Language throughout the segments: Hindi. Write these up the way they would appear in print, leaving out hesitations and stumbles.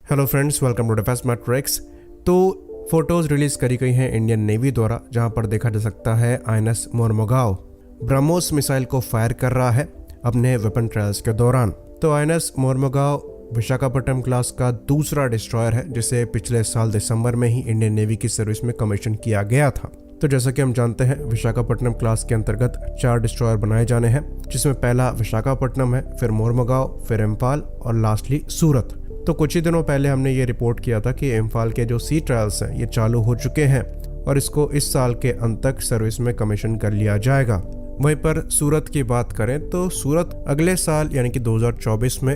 Hello friends, welcome to defence matrix. तो फोटोज रिलीज करी गई हैं इंडियन नेवी द्वारा, जहां पर देखा जा सकता है आईएनएस मोरमुगाव ब्रह्मोस मिसाइल को फायर कर रहा है अपने वेपन ट्रायल्स के दौरान। तो आईएनएस मोरमुगाव विशाखापट्टनम क्लास का दूसरा डिस्ट्रॉयर है, जिसे पिछले साल दिसंबर में ही इंडियन नेवी की सर्विस में कमीशन किया गया था। तो जैसा कि हम जानते हैं, विशाखापट्टनम क्लास के अंतर्गत 4 डिस्ट्रॉयर बनाए जाने हैं, जिसमें पहला विशाखापट्टनम है, फिर मोरमुगाव, फिर इम्फाल और लास्टली सूरत। तो कुछ ही दिनों पहले हमने ये रिपोर्ट किया था कि इम्फाल के जो सी ट्रायल्स हैं ये चालू हो चुके हैं और इसको इस साल के अंत तक सर्विस में कमीशन कर लिया जाएगा। वहीं पर सूरत की बात करें तो सूरत अगले साल यानी कि 2024 में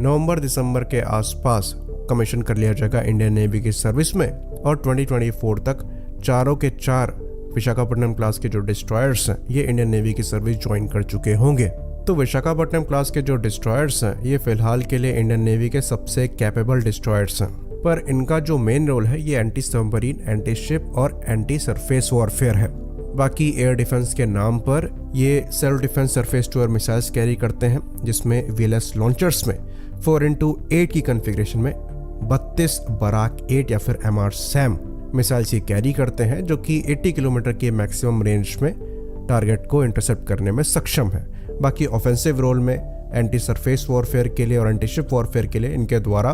नवंबर-दिसंबर के आसपास कमीशन कर लिया जाएगा इंडियन नेवी की सर्विस में, और 2024 तक चारों के 4 विशाखापट्टनम क्लास के जो डिस्ट्रॉयर्स हैं ये इंडियन नेवी की सर्विस ज्वाइन कर चुके होंगे। तो विशाखापट्टनम क्लास के जो डिस्ट्रॉयर्स हैं ये फिलहाल के लिए इंडियन नेवी के सबसे कैपेबल डिस्ट्रॉयर्स हैं, पर इनका जो मेन रोल है ये एंटी सबमरीन, एंटी शिप और एंटी सरफेस वॉरफेयर है। बाकी एयर डिफेंस के नाम पर ये self defence surface to air missiles carry करते हैं, जिसमें वीएलएस लॉन्चर्स में 4x8 की कॉन्फ़िगरेशन में 32 बराक 8 या फिर एमआर सैम मिसाइल्स ये कैरी करते हैं, जो कि 80 किलोमीटर की मैक्सिमम रेंज में टारगेट को इंटरसेप्ट करने में सक्षम है। बाकी ऑफेंसिव रोल में एंटी सरफेस वॉरफेयर के लिए और एंटी शिप वॉरफेयर के लिए इनके द्वारा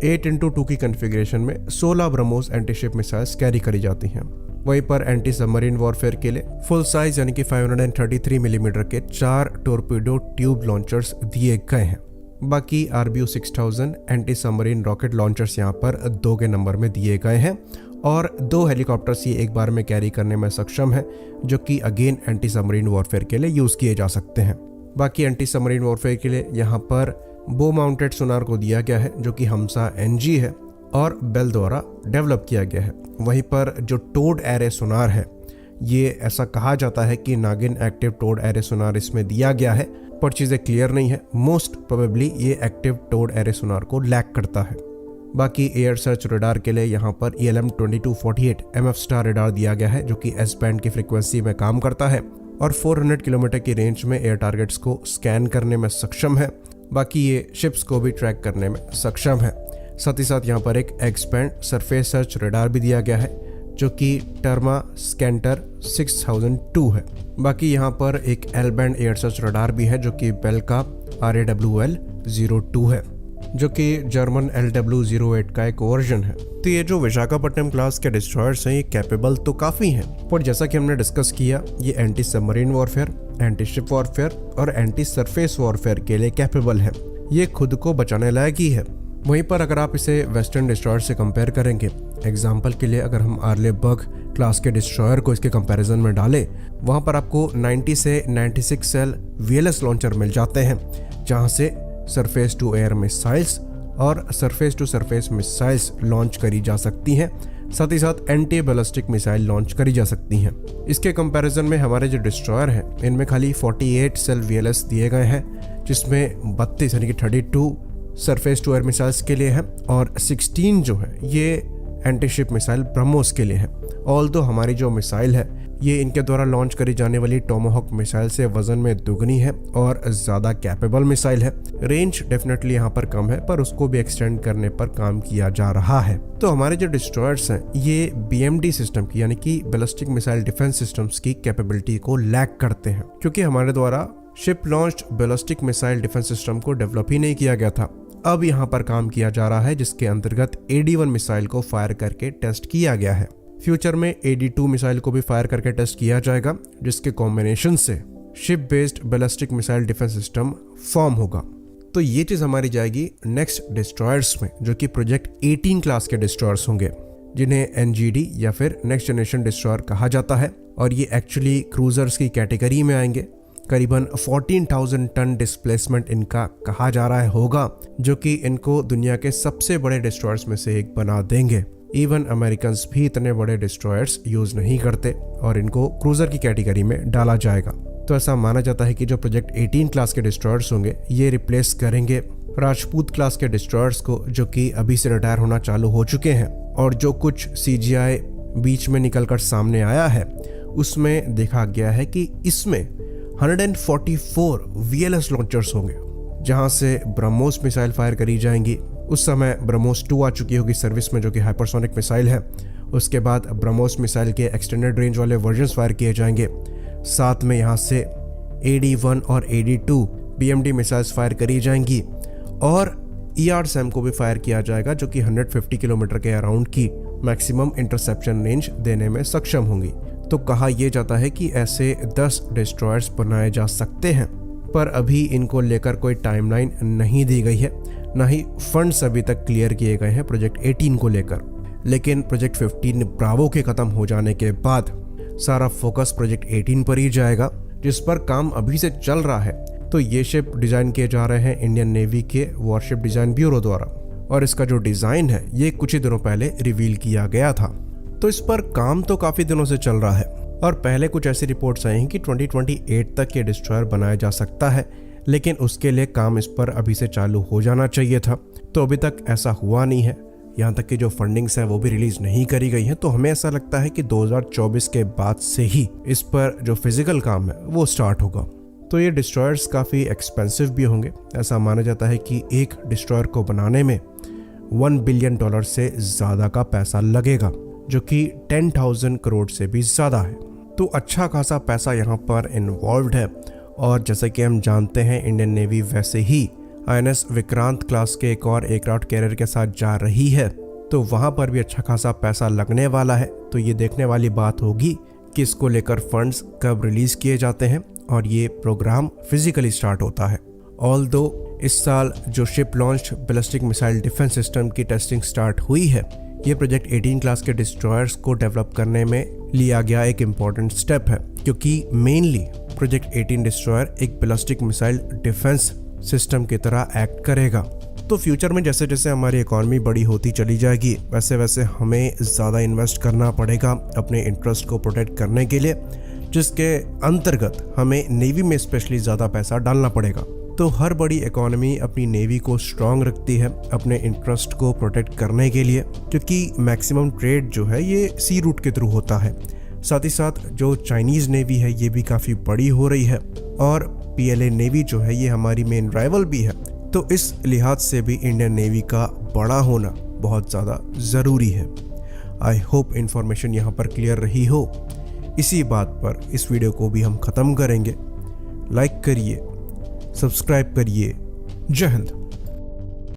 8x2 की कॉन्फ़िगरेशन में 16 BrahMos anti ship missiles carry करी जाती हैं। वहीं पर एंटी सबमरीन वॉरफेयर के लिए फुल साइज यानी कि 533 मिलीमीटर के 4 टोरपीडो ट्यूब लॉन्चर्स दिए गए हैं। बाकी RBU 6000 anti submarine rocket launchers यहाँ पर 2 के नंबर में दिए गए हैं और 2 हेलीकॉप्टर्स ये एक बार में कैरी करने में सक्षम है, जो कि अगेन एंटी सबमरीन वॉरफेयर के लिए यूज़ किए जा सकते हैं। बाकी एंटी सबमरीन वॉरफेयर के लिए यहाँ पर बो माउंटेड सोनार को दिया गया है, जो कि हमसा NG है और बेल द्वारा डेवलप किया गया है। वहीं पर जो टोड एरे सोनार है, ये ऐसा कहा जाता है कि नागिन एक्टिव टोड एरे सोनार इसमें दिया गया है, पर चीज़ें क्लियर नहीं है। मोस्ट प्रोबेबली ये एक्टिव टोड एरे सोनार को लैक करता है। बाकी एयर सर्च रडार के लिए यहाँ पर ELM 2248 MF स्टार रडार दिया गया है, जो कि S बैंड की फ्रीक्वेंसी में काम करता है और 400 किलोमीटर की रेंज में एयर टारगेट्स को स्कैन करने में सक्षम है। बाकी ये शिप्स को भी ट्रैक करने में सक्षम है। साथ ही साथ यहाँ पर एक X band surface search radar भी दिया गया है, जो कि टर्मा स्कैंटर 6002 है। बाकी यहाँ पर एक L band air search radar भी है, जो कि बेल का RAWL 02 है, जो कि जर्मन LW08 का एक वर्जन है। तो ये जो विशाखापट्टनम क्लास के डिस्ट्रॉयर्स हैं ये कैपेबल तो काफ़ी हैं, पर जैसा कि हमने डिस्कस किया, ये anti submarine warfare, anti ship warfare और एंटी सरफेस वॉरफेयर के लिए कैपेबल है। ये खुद को बचाने लायक ही है। वहीं पर अगर आप इसे वेस्टर्न डिस्ट्रॉयर से कंपेयर करेंगे, एग्जाम्पल के लिए अगर हम आर्लेबर्ग क्लास के डिस्ट्रॉयर को इसके कंपैरिजन में डालें, वहाँ पर आपको 90 से 96 सेल VLS लॉन्चर मिल जाते हैं, जहाँ से सरफेस टू एयर मिसाइल्स और surface to surface missiles launch करी जा सकती हैं। साथ ही साथ एंटी बैलिस्टिक मिसाइल लॉन्च करी जा सकती हैं। इसके कंपैरिजन में हमारे जो डिस्ट्रॉयर हैं इनमें खाली 48 सेल VLS दिए गए हैं, जिसमें 32 यानी कि 32 सरफेस टू एयर मिसाइल्स के लिए है और 16 जो है ये एंटी शिप मिसाइल ब्रह्मोस के लिए है। ऑल्दो हमारी जो मिसाइल है ये इनके द्वारा लॉन्च करी जाने वाली टोमाहॉक मिसाइल से वजन में दुगनी है और ज़्यादा कैपेबल मिसाइल है। रेंज डेफिनेटली यहाँ पर कम है, पर उसको भी एक्सटेंड करने पर काम किया जा रहा है। तो हमारे जो डिस्ट्रॉयर्स हैं ये BMD सिस्टम की यानी कि बैलिस्टिक मिसाइल डिफेंस सिस्टम्स की कैपेबिलिटी को लैक करते हैं, क्योंकि हमारे द्वारा ship launched ballistic missile defence system को डेवलप ही नहीं किया गया था। अब यहाँ पर काम किया जा रहा है, जिसके अंतर्गत AD1 मिसाइल को फायर करके टेस्ट किया गया है। फ्यूचर में AD2 मिसाइल को भी फायर करके टेस्ट किया जाएगा, जिसके कॉम्बिनेशन से ship based ballistic missile defence system form होगा। तो ये चीज़ हमारी जाएगी नेक्स्ट डिस्ट्रॉयर्स में, जो कि प्रोजेक्ट 18 क्लास के डिस्ट्रॉयर्स होंगे, जिन्हें NGD या फिर नेक्स्ट जनरेशन डिस्ट्रॉयर कहा जाता है, और ये एक्चुअली क्रूजर्स की कैटेगरी में आएंगे। करीबन 14,000 टन डिस्प्लेसमेंट इनका कहा जा रहा है होगा, जो कि इनको दुनिया के सबसे बड़े डिस्ट्रॉयर्स में से एक बना देंगे। इवन अमेरिकन भी इतने बड़े डिस्ट्रॉयर्स यूज नहीं करते और इनको क्रूजर की कैटेगरी में डाला जाएगा। तो ऐसा माना जाता है कि जो प्रोजेक्ट 18 क्लास के डिस्ट्रॉयर्स होंगे ये रिप्लेस करेंगे राजपूत क्लास के डिस्ट्रॉयर्स को, जो कि अभी से रिटायर होना चालू हो चुके हैं। और जो कुछ CGI बीच में निकलकर सामने आया है उसमें देखा गया है कि इसमें 144 VLS लॉन्चर्स होंगे, जहां से ब्रह्मोस मिसाइल फायर करी जाएंगी, उस समय ब्रह्मोस 2 आ चुकी होगी सर्विस में, जो कि हाइपरसोनिक मिसाइल है। उसके बाद ब्रह्मोस मिसाइल के एक्सटेंडेड रेंज वाले वर्जन्स फायर किए जाएंगे। साथ में यहाँ से AD-1 और AD-2 BMD मिसाइल्स फायर करी जाएंगी और ER-SAM को भी फायर किया जाएगा, जो कि 150 किलोमीटर के अराउंड की मैक्सिमम इंटरसेप्शन रेंज देने में सक्षम होंगी। तो कहा यह जाता है कि ऐसे 10 डिस्ट्रॉयर्स बनाए जा सकते हैं, पर अभी इनको लेकर कोई टाइमलाइन नहीं दी गई है, ना ही फंड्स अभी तक क्लियर किए गए हैं प्रोजेक्ट 18 को लेकर। लेकिन प्रोजेक्ट 15 ब्रावो के खत्म हो जाने के बाद सारा फोकस प्रोजेक्ट 18 पर ही जाएगा, जिस पर काम अभी से चल रहा है। तो ये शिप डिजाइन किए जा रहे हैं इंडियन नेवी के वॉरशिप डिजाइन ब्यूरो द्वारा, और इसका जो डिजाइन है ये कुछ ही दिनों पहले रिवील किया गया था। तो इस पर काम तो काफी दिनों से चल रहा है और पहले कुछ ऐसी रिपोर्ट्स आई हैं कि 2028 तक ये डिस्ट्रॉयर बनाया जा सकता है, लेकिन उसके लिए काम इस पर अभी से चालू हो जाना चाहिए था। तो अभी तक ऐसा हुआ नहीं है, यहाँ तक कि जो फंडिंग्स हैं वो भी रिलीज नहीं करी गई हैं। तो हमें ऐसा लगता है कि 2024 के बाद से ही इस पर जो फिजिकल काम है वो स्टार्ट होगा। तो ये डिस्ट्रॉयर्स काफ़ी एक्सपेंसिव भी होंगे। ऐसा माना जाता है कि एक डिस्ट्रॉयर को बनाने में $1 बिलियन से ज़्यादा का पैसा लगेगा, जो कि 10,000 करोड़ से भी ज़्यादा है। तो अच्छा खासा पैसा यहाँ पर इन्वॉल्व्ड है। और जैसे कि हम जानते हैं इंडियन नेवी वैसे ही INS विक्रांत क्लास के एक और एयरक्राफ्ट कैरियर के साथ जा रही है, तो वहाँ पर भी अच्छा खासा पैसा लगने वाला है। तो ये देखने वाली बात होगी कि इसको लेकर फंड्स कब रिलीज किए जाते हैं और ये प्रोग्राम फिजिकली स्टार्ट होता है। ऑल्दो इस साल जो ship launched ballistic missile defence system की टेस्टिंग स्टार्ट हुई है, ये प्रोजेक्ट 18 क्लास के डिस्ट्रॉयर्स को डेवलप करने में लिया गया एक इम्पॉर्टेंट स्टेप है, क्योंकि मेनली प्रोजेक्ट 18 डिस्ट्रॉयर एक बैलिस्टिक मिसाइल डिफेंस सिस्टम की तरह एक्ट करेगा। तो फ्यूचर में जैसे जैसे हमारी इकॉनमी बड़ी होती चली जाएगी, वैसे वैसे हमें ज़्यादा इन्वेस्ट करना पड़ेगा अपने इंटरेस्ट को प्रोटेक्ट करने के लिए, जिसके अंतर्गत हमें नेवी में स्पेशली ज़्यादा पैसा डालना पड़ेगा। तो हर बड़ी इकोनॉमी अपनी नेवी को स्ट्रॉन्ग रखती है अपने इंटरेस्ट को प्रोटेक्ट करने के लिए, क्योंकि मैक्सिमम ट्रेड जो है ये सी रूट के थ्रू होता है। साथ ही साथ जो चाइनीज़ नेवी है ये भी काफ़ी बड़ी हो रही है और PLA नेवी जो है ये हमारी मेन राइवल भी है। तो इस लिहाज से भी इंडियन नेवी का बड़ा होना बहुत ज़्यादा ज़रूरी है। आई होप इन्फॉर्मेशन यहाँ पर क्लियर रही हो। इसी बात पर इस वीडियो को भी हम ख़त्म करेंगे। लाइक करिए, सब्सक्राइब करिए। जय हिंद।